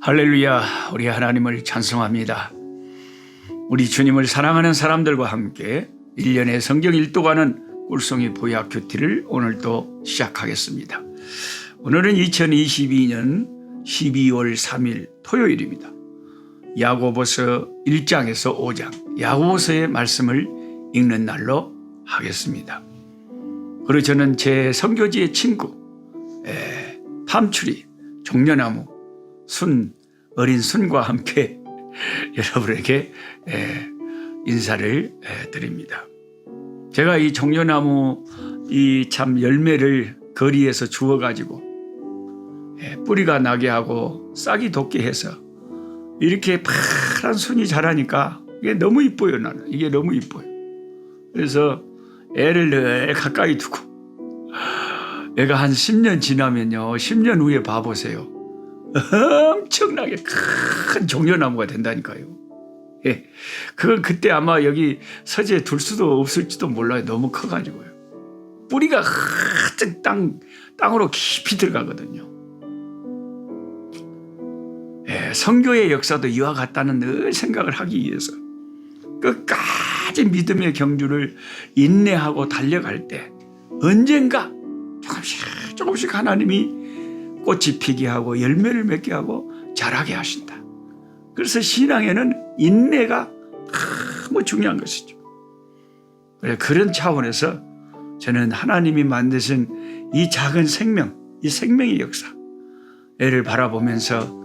할렐루야, 우리 하나님을 찬송합니다. 우리 주님을 사랑하는 사람들과 함께 1년의 성경 일독하는 꿀송이 보약 큐티를 오늘도 시작하겠습니다. 오늘은 2022년 12월 3일 토요일입니다. 야고보서 1장에서 5장 야고보서의 말씀을 읽는 날로 하겠습니다. 그리고 저는 제 선교지의 친구 팜추리, 종려나무, 어린 순과 함께 여러분에게 인사를 드립니다. 제가 이 종려나무 이 참 열매를 거리에서 주워가지고 뿌리가 나게 하고 싹이 돋게 해서 이렇게 파란 순이 자라니까 이게 너무 이뻐요. 나는 이게 너무 이뻐요. 그래서 애를 늘 가까이 두고 애가 한 10년 지나면요, 10년 후에 봐보세요, 엄청나게 큰 종려나무가 된다니까요. 그건 그때 아마 여기 서재에 둘 수도 없을지도 몰라요. 너무 커가지고요. 뿌리가 하여튼 땅으로 깊이 들어가거든요. 선교의 역사도 이와 같다는 늘 생각을 하기 위해서 끝까지 믿음의 경주를 인내하고 달려갈 때 언젠가 조금씩 하나님이 꽃이 피게 하고 열매를 맺게 하고 자라게 하신다. 그래서 신앙에는 인내가 너무 중요한 것이죠. 그런 차원에서 저는 하나님이 만드신 이 작은 생명, 이 생명의 역사를 바라보면서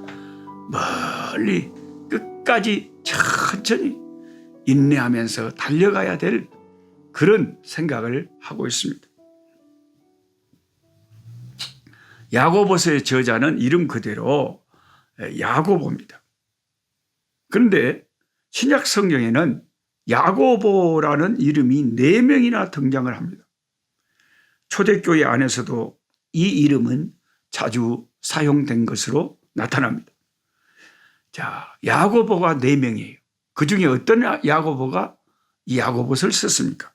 멀리 끝까지 천천히 인내하면서 달려가야 될 그런 생각을 하고 있습니다. 야고보서의 저자는 이름 그대로 야고보입니다. 그런데 신약 성경에는 야고보라는 이름이 4명이나 등장을 합니다. 초대교회 안에서도 이 이름은 자주 사용된 것으로 나타납니다. 자, 야고보가 4명이에요. 그 중에 어떤 야고보가 이 야고보서를 썼습니까?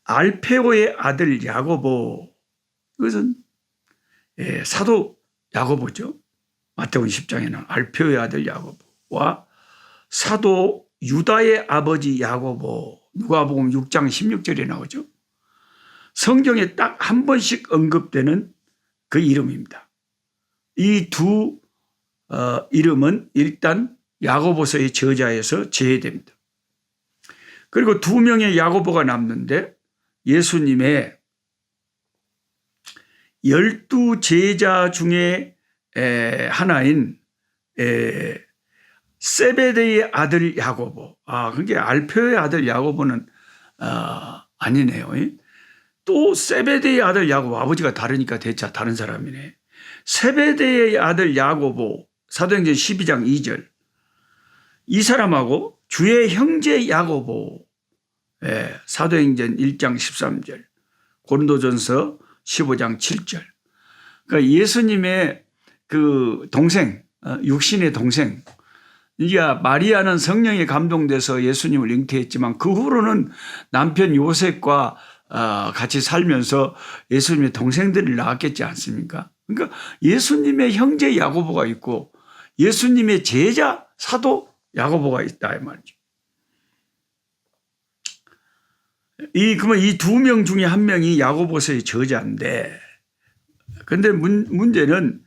알페오의 아들 야고보, 이것은 사도 야고보죠. 마태복음 10장에는 알페오의 아들 야고보와 사도 유다의 아버지 야고보, 누가복음 6장 16절에 나오죠. 성경에 딱 한 번씩 언급되는 그 이름입니다. 이 두 이름은 일단 야고보서의 저자에서 제외됩니다. 그리고 2명의 야고보가 남는데 예수님의 12제자 중에 하나인 세베대의 아들 야고보. 그러니까 알페오의 아들 야고보는 아니네요. 또 세베대의 아들 야고보, 아버지가 다르니까 대체 다른 사람이네. 세베대의 아들 야고보, 사도행전 12장 2절. 이 사람하고 주의 형제 야고보, 사도행전 1장 13절, 고린도전서 15장 7절. 그러니까 예수님의 그 동생, 육신의 동생, 이게 마리아는 성령에 감동돼서 예수님을 잉태했지만 그 후로는 남편 요셉과 같이 살면서 예수님의 동생들을 낳았겠지 않습니까? 그러니까 예수님의 형제 야고보가 있고 예수님의 제자 사도 야고보가 있다 이 말이죠. 그러면 이 2명 중에 한 명이 야고보서의 저자인데, 근데 문제는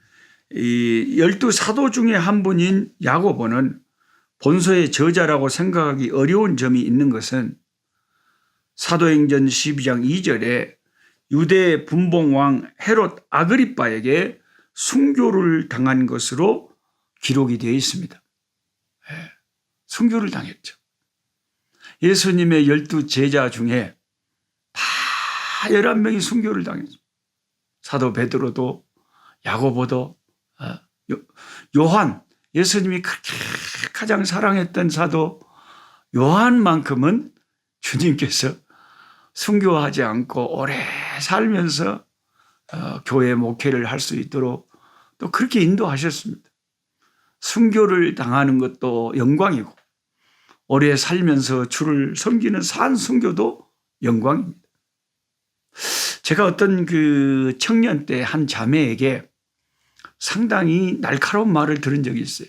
이 12사도 중에 한 분인 야고보는 본서의 저자라고 생각하기 어려운 점이 있는 것은 사도행전 12장 2절에 유대 분봉왕 헤롯 아그리빠에게 순교를 당한 것으로 기록이 되어 있습니다. 순교를 당했죠. 예수님의 12제자 중에 다 11명이 순교를 당했죠. 사도 베드로도 야고보도 요한, 예수님이 그렇게 가장 사랑했던 사도 요한만큼은 주님께서 순교하지 않고 오래 살면서 교회 목회를 할 수 있도록 또 그렇게 인도하셨습니다. 순교를 당하는 것도 영광이고 오래 살면서 주를 섬기는 산순교도 영광입니다. 제가 어떤 그 청년 때 한 자매에게 상당히 날카로운 말을 들은 적이 있어요.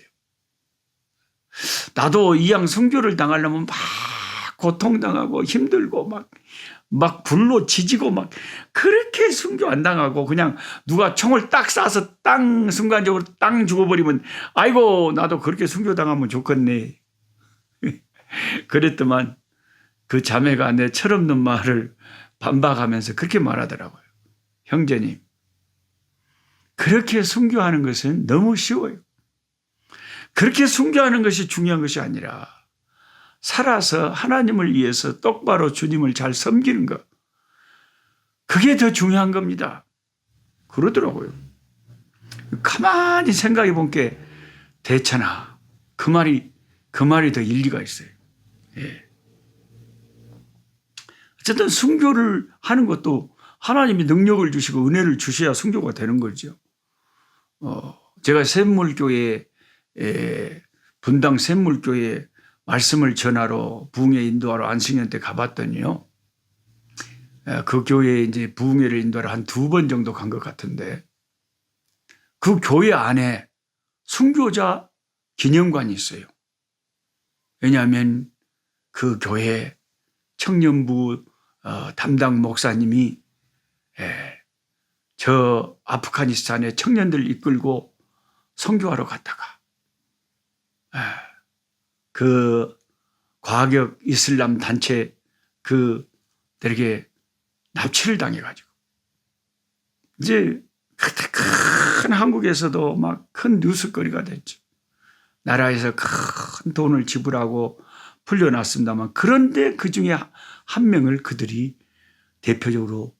나도 이양 순교를 당하려면 막 고통당하고 힘들고 막 불로 지지고 막 그렇게 순교 안 당하고 그냥 누가 총을 딱 쏴서 땅 순간적으로 땅 죽어버리면 아이고 나도 그렇게 순교 당하면 좋겠네. 그랬더만 그 자매가 내 철없는 말을 반박하면서 그렇게 말하더라고요. 형제님, 그렇게 순교하는 것은 너무 쉬워요. 그렇게 순교하는 것이 중요한 것이 아니라 살아서 하나님을 위해서 똑바로 주님을 잘 섬기는 것, 그게 더 중요한 겁니다. 그러더라고요. 가만히 생각해 본 게 대처나 그 말이 더 일리가 있어요. 예. 어쨌든 순교를 하는 것도 하나님이 능력을 주시고 은혜를 주셔야 순교가 되는 거죠. 제가 샘물교회 분당 샘물교회 말씀을 전하러 부흥회 인도하러 안승현 때 가봤더니요. 그 교회에 이제 부흥회를 인도하러 한 2번 정도 간 것 같은데 그 교회 안에 순교자 기념관이 있어요. 왜냐하면 그 교회 청년부 담당 목사님이 저 아프가니스탄의 청년들 이끌고 선교하러 갔다가 그 과격 이슬람 단체 그들에게 납치를 당해가지고 이제 그때 큰 한국에서도 막 큰 뉴스거리가 됐죠. 나라에서 큰 돈을 지불하고 풀려났습니다만 그런데 그 중에 한 명을 그들이 대표적으로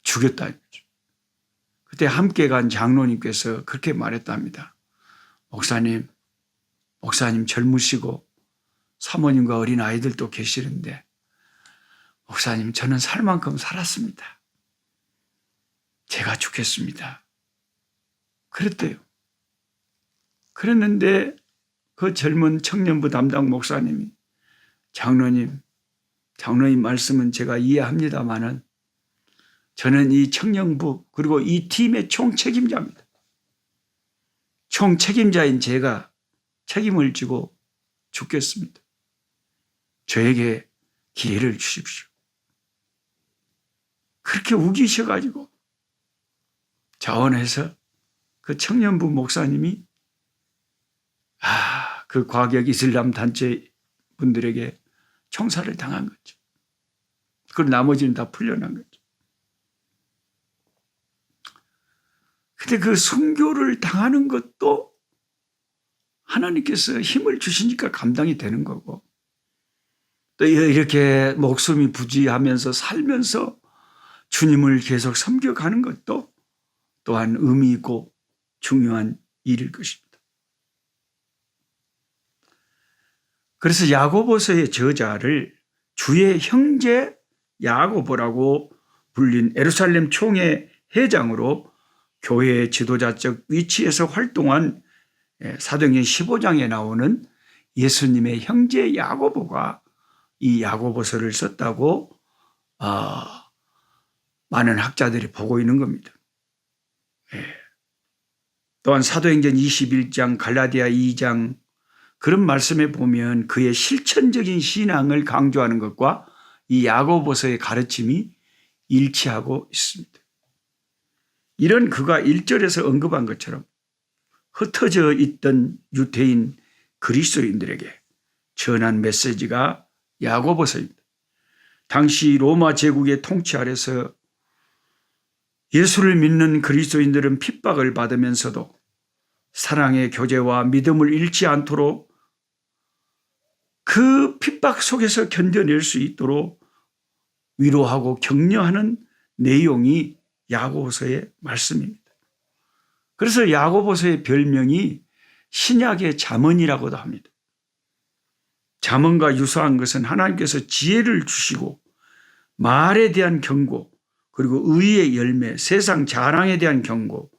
죽였다는 거죠. 그때 함께 간 장로님께서 그렇게 말했답니다. 목사님 젊으시고 사모님과 어린 아이들도 계시는데 목사님 저는 살 만큼 살았습니다. 제가 죽겠습니다. 그랬대요. 그랬는데 그 젊은 청년부 담당 목사님이 장로님 말씀은 제가 이해합니다마는 저는 이 청년부 그리고 이 팀의 총책임자입니다. 총책임자인 제가 책임을 지고 죽겠습니다. 저에게 기회를 주십시오. 그렇게 우기셔가지고 자원해서 그 청년부 목사님이 그 과격 이슬람 단체 분들에게 총살을 당한 거죠. 그리고 나머지는 다 풀려난 거죠. 근데 그 순교를 당하는 것도 하나님께서 힘을 주시니까 감당이 되는 거고 또 이렇게 목숨이 부지하면서 살면서 주님을 계속 섬겨가는 것도 또한 의미 있고 중요한 일일 것입니다. 그래서 야고보서의 저자를 주의 형제 야고보라고 불린 예루살렘 총회 회장으로 교회의 지도자적 위치에서 활동한 사도행전 15장에 나오는 예수님의 형제 야고보가 이 야고보서를 썼다고 많은 학자들이 보고 있는 겁니다. 또한 사도행전 21장, 갈라디아 2장 그런 말씀에 보면 그의 실천적인 신앙을 강조하는 것과 이 야고보서의 가르침이 일치하고 있습니다. 이런 그가 1절에서 언급한 것처럼 흩어져 있던 유대인 그리스도인들에게 전한 메시지가 야고보서입니다. 당시 로마 제국의 통치 아래서 예수를 믿는 그리스도인들은 핍박을 받으면서도 사랑의 교제와 믿음을 잃지 않도록 그 핍박 속에서 견뎌낼 수 있도록 위로하고 격려하는 내용이 야고보서의 말씀입니다. 그래서 야고보서의 별명이 신약의 잠언이라고도 합니다. 잠언과 유사한 것은 하나님께서 지혜를 주시고 말에 대한 경고, 그리고 의의 열매, 세상 자랑에 대한 경고,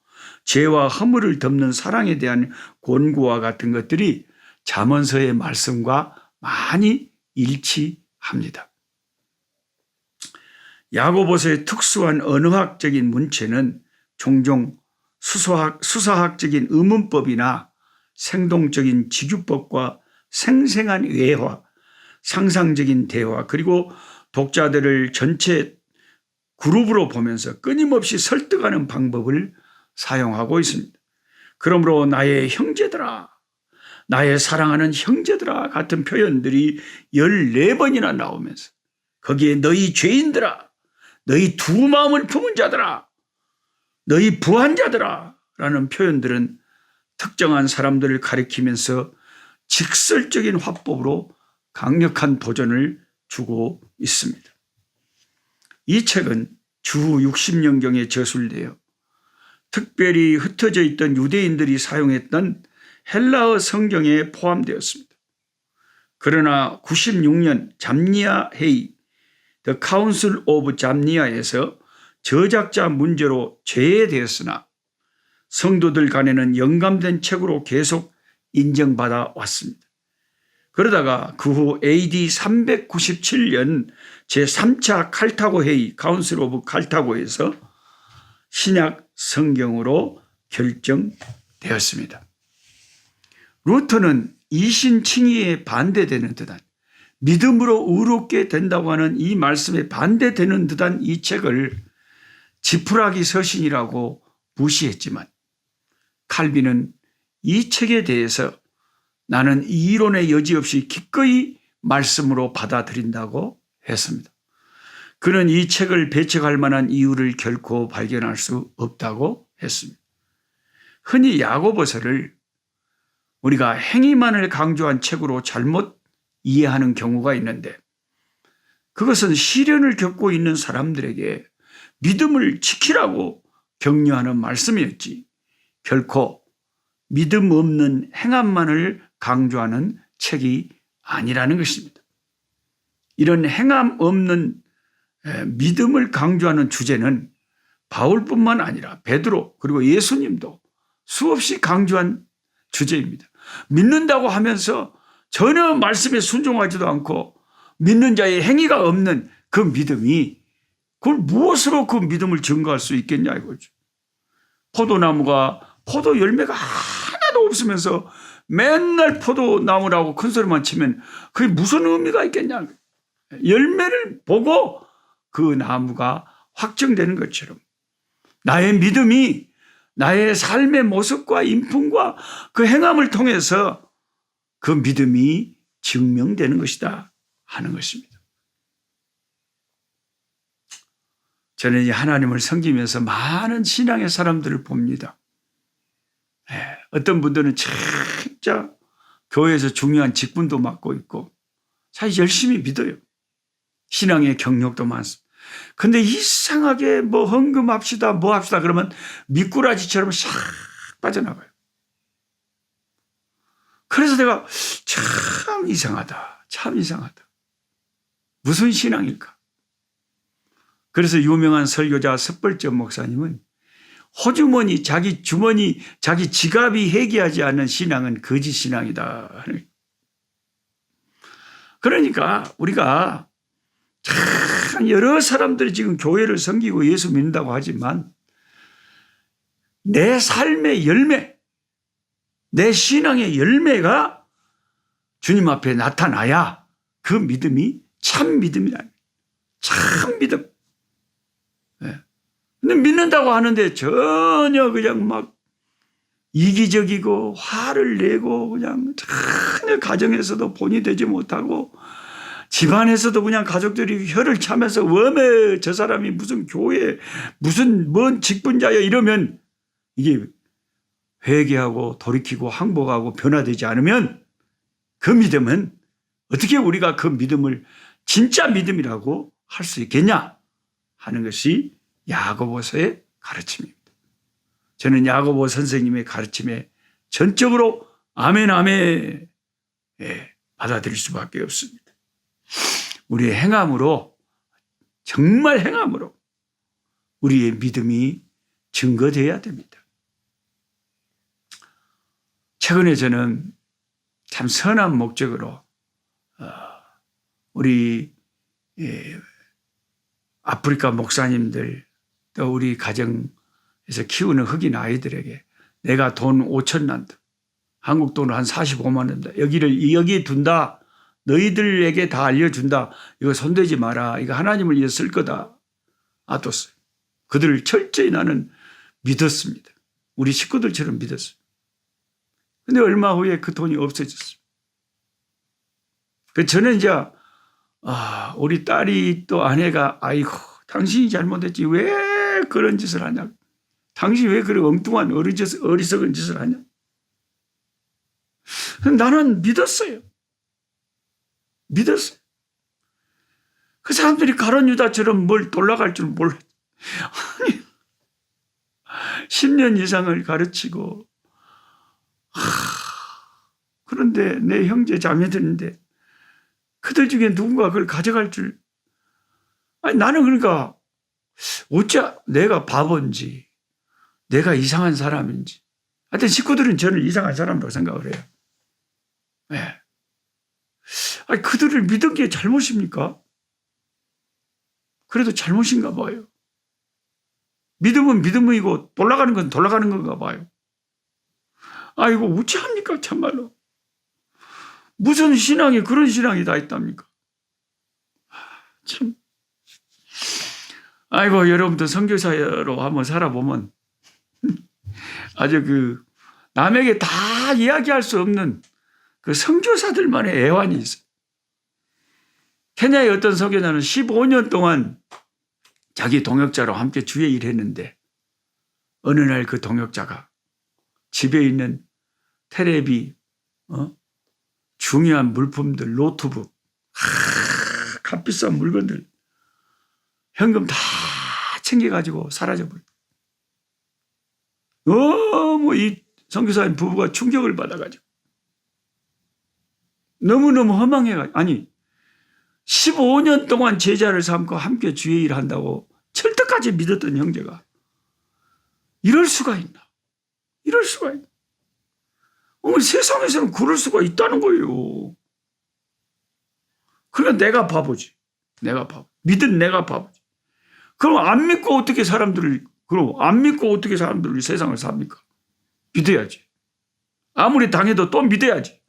죄와 허물을 덮는 사랑에 대한 권고와 같은 것들이 잠언서의 말씀과 많이 일치합니다. 야고보서의 특수한 언어학적인 문체는 종종 수사학적인 의문법이나 생동적인 직유법과 생생한 외화, 상상적인 대화, 그리고 독자들을 전체 그룹으로 보면서 끊임없이 설득하는 방법을 사용하고 있습니다. 그러므로 나의 형제들아, 나의 사랑하는 형제들아 같은 표현들이 14번이나 나오면서 거기에 너희 죄인들아, 너희 두 마음을 품은 자들아, 너희 부한 자들아 라는 표현들은 특정한 사람들을 가리키면서 직설적인 화법으로 강력한 도전을 주고 있습니다. 이 책은 주후 60년경에 저술되어 특별히 흩어져 있던 유대인들이 사용했던 헬라어 성경에 포함되었습니다. 그러나 96년 잡니아 회의, The Council of 잡니아에서 저작자 문제로 제외되었으나 성도들 간에는 영감된 책으로 계속 인정받아 왔습니다. 그러다가 그 후 AD 397년 제3차 칼타고 회의, 카운슬 오브 칼타고에서 신약 성경으로 결정되었습니다. 루터는 이신칭의에 반대되는 듯한, 믿음으로 의롭게 된다고 하는 이 말씀에 반대되는 듯한 이 책을 지푸라기 서신이라고 무시했지만, 칼빈은 이 책에 대해서 나는 이론의 여지 없이 기꺼이 말씀으로 받아들인다고 했습니다. 그는 이 책을 배척할 만한 이유를 결코 발견할 수 없다고 했습니다. 흔히 야고보서를 우리가 행위만을 강조한 책으로 잘못 이해하는 경우가 있는데, 그것은 시련을 겪고 있는 사람들에게 믿음을 지키라고 격려하는 말씀이었지, 결코 믿음 없는 행함만을 강조하는 책이 아니라는 것입니다. 이런 행함 없는 믿음을 강조하는 주제는 바울뿐만 아니라 베드로 그리고 예수님도 수없이 강조한 주제입니다. 믿는다고 하면서 전혀 말씀에 순종하지도 않고 믿는 자의 행위가 없는 그 믿음이, 그걸 무엇으로 그 믿음을 증거할 수 있겠냐 이거죠. 포도나무가 포도 열매가 하나도 없으면서 맨날 포도나무라고 큰 소리만 치면 그게 무슨 의미가 있겠냐. 열매를 보고 그 나무가 확정되는 것처럼 나의 믿음이 나의 삶의 모습과 인품과 그 행함을 통해서 그 믿음이 증명되는 것이다 하는 것입니다. 저는 이 하나님을 섬기면서 많은 신앙의 사람들을 봅니다. 어떤 분들은 진짜 교회에서 중요한 직분도 맡고 있고 사실 열심히 믿어요. 신앙의 경력도 많습니다. 근데 이상하게 뭐 헌금합시다 뭐 합시다 그러면 미꾸라지처럼 싹 빠져나가요. 그래서 내가 참 이상하다, 참 이상하다. 무슨 신앙일까? 그래서 유명한 설교자 섭벌전 목사님은 호주머니, 자기 주머니, 자기 지갑이 회개하지 않는 신앙은 거짓 신앙이다. 그러니까 우리가 참 여러 사람들이 지금 교회를 섬기고 예수 믿는다고 하지만 내 삶의 열매, 내 신앙의 열매가 주님 앞에 나타나야 그 믿음이 참 믿음이다. 참 믿음. 근데 믿는다고 하는데 전혀 그냥 막 이기적이고 화를 내고 그냥 전혀 가정에서도 본이 되지 못하고 집안에서도 그냥 가족들이 혀를 차면서 왜 저 사람이 무슨 교회 무슨 뭔 직분자야 이러면 이게 회개하고 돌이키고 항복하고 변화되지 않으면 그 믿음은 어떻게 우리가 그 믿음을 진짜 믿음이라고 할 수 있겠냐 하는 것이 야고보서의 가르침입니다. 저는 야고보 선생님의 가르침에 전적으로 아멘 아멘 받아들일 수밖에 없습니다. 우리의 행함으로, 정말 행함으로 우리의 믿음이 증거되어야 됩니다. 최근에 저는 참 선한 목적으로 우리 아프리카 목사님들 또 우리 가정 그래서 키우는 흑인 아이들에게 내가 돈 5,000란드, 한국 돈으로 한 45만 원다. 여기에 둔다. 너희들에게 다 알려준다. 이거 손대지 마라. 이거 하나님을 위해 쓸 거다. 놔뒀어요. 그들을 철저히 나는 믿었습니다. 우리 식구들처럼 믿었어요. 근데 얼마 후에 그 돈이 없어졌어요. 저는 이제 우리 딸이 또 아내가 아이고 당신이 잘못했지 왜 그런 짓을 하냐. 당신이 왜 그런 엉뚱한 어리석은 짓을 하냐. 나는 믿었어요. 그 사람들이 가룟 유다처럼 뭘 돌아갈 줄 몰랐. 아니 10년 이상을 가르치고 그런데 내 형제 자매들인데 그들 중에 누군가 그걸 가져갈 줄. 아니 나는 그러니까 어째 내가 바본지 내가 이상한 사람인지. 하여튼 식구들은 저를 이상한 사람이라고 생각을 해요. 네. 아니 그들을 믿은 게 잘못입니까? 그래도 잘못인가 봐요. 믿음은 믿음이고 돌아가는 건 돌아가는 건가 봐요. 이거 우째합니까 참말로. 무슨 신앙이 그런 신앙이 다 있답니까? 참. 아이고 여러분들 선교사로 한번 살아보면 아주 남에게 다 이야기할 수 없는 그 선교사들만의 애환이 있어요. 케냐의 어떤 선교사는 15년 동안 자기 동역자로 함께 주의 일했는데 어느 날 그 동역자가 집에 있는 테레비, 중요한 물품들, 노트북, 값비싼 물건들, 현금 다 챙겨가지고 사라져버려. 너무 이 선교사님 부부가 충격을 받아가지고 너무너무 허망해가지고 15년 동안 제자를 삼고 함께 주의 일을 한다고 철떡까지 믿었던 형제가 이럴 수가 있나? 이럴 수가 있나? 오늘 세상에서는 그럴 수가 있다는 거예요. 그러니까 내가 바보지. 믿은 내가 바보지. 그럼 안 믿고 어떻게 사람들을 세상을 삽니까? 믿어야지. 아무리 당해도 또 믿어야지.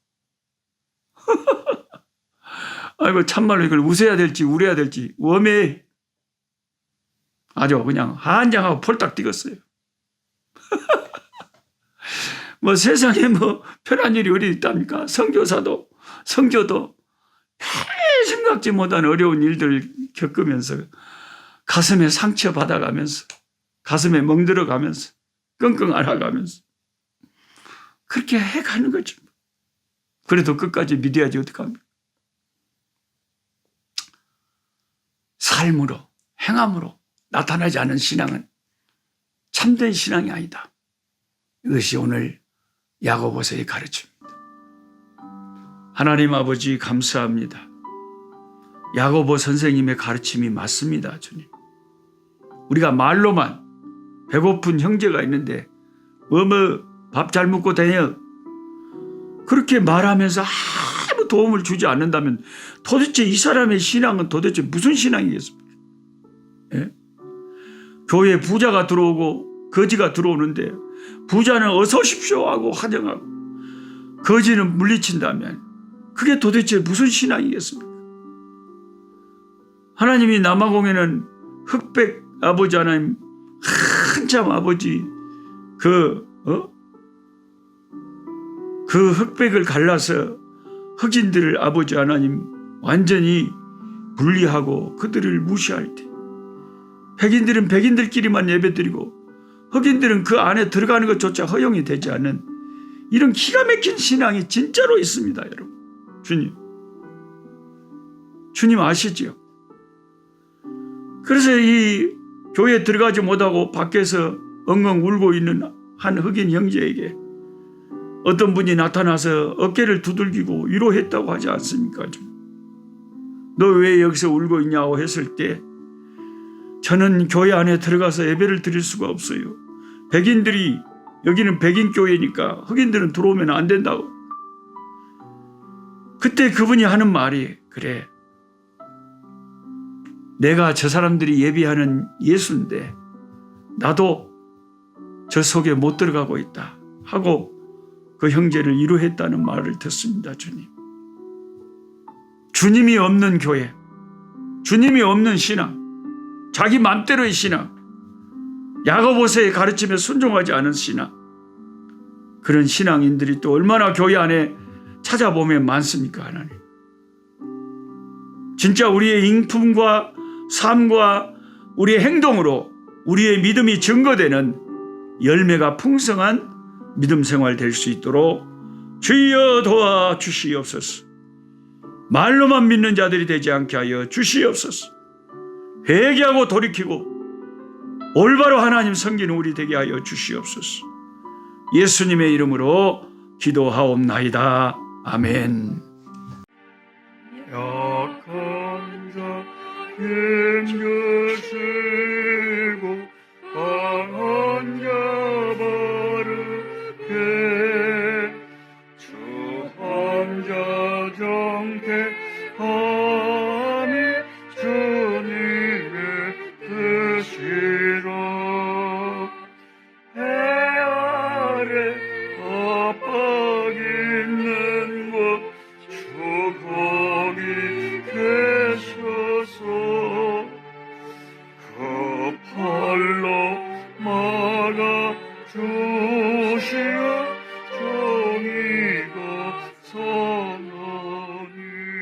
아이고 참말로 이걸 웃어야 될지 울어야 될지 웜에 아주 그냥 한장하고 폴딱 뛰었어요. 뭐 세상에 뭐 편한 일이 어디 있답니까? 선교도 생각지 못한 어려운 일들을 겪으면서 가슴에 상처 받아가면서 가슴에 멍들어가면서 끙끙 앓아가면서 그렇게 해가는 거죠. 그래도 끝까지 믿어야지 어떡합니까? 삶으로 행함으로 나타나지 않은 신앙은 참된 신앙이 아니다. 이것이 오늘 야고보서의 가르침입니다. 하나님 아버지 감사합니다. 야고보 선생님의 가르침이 맞습니다. 주님. 우리가 말로만 배고픈 형제가 있는데 밥 잘 먹고 다녀 그렇게 말하면서 아무 도움을 주지 않는다면 도대체 이 사람의 신앙은 도대체 무슨 신앙이겠습니까? 예? 교회에 부자가 들어오고 거지가 들어오는데 부자는 어서 오십시오 하고 환영하고 거지는 물리친다면 그게 도대체 무슨 신앙이겠습니까? 하나님이 남아공에는 흑백 아버지 하나님 한참 아버지 그 흑백을 갈라서 흑인들을 아버지 하나님 완전히 분리하고 그들을 무시할 때 백인들은 백인들끼리만 예배드리고 흑인들은 그 안에 들어가는 것조차 허용이 되지 않는 이런 기가 막힌 신앙이 진짜로 있습니다. 여러분. 주님 아시지요? 그래서 이 교회에 들어가지 못하고 밖에서 엉엉 울고 있는 한 흑인 형제에게 어떤 분이 나타나서 어깨를 두들기고 위로했다고 하지 않습니까? 너 왜 여기서 울고 있냐고 했을 때 저는 교회 안에 들어가서 예배를 드릴 수가 없어요. 백인들이 여기는 백인 교회니까 흑인들은 들어오면 안 된다고. 그때 그분이 하는 말이 그래. 내가 저 사람들이 예배하는 예수인데 나도 저 속에 못 들어가고 있다 하고 그 형제를 위로했다는 말을 듣습니다. 주님이 없는 교회, 주님이 없는 신앙, 자기 맘대로의 신앙, 야고보서의 가르침에 순종하지 않은 신앙, 그런 신앙인들이 또 얼마나 교회 안에 찾아보면 많습니까? 하나님, 진짜 우리의 인품과 삶과 우리의 행동으로 우리의 믿음이 증거되는 열매가 풍성한 믿음 생활 될 수 있도록 주여 도와주시옵소서. 말로만 믿는 자들이 되지 않게 하여 주시옵소서. 회개하고 돌이키고 올바로 하나님 섬기는 우리 되게 하여 주시옵소서. 예수님의 이름으로 기도하옵나이다. 아멘. 약한 자 힘주시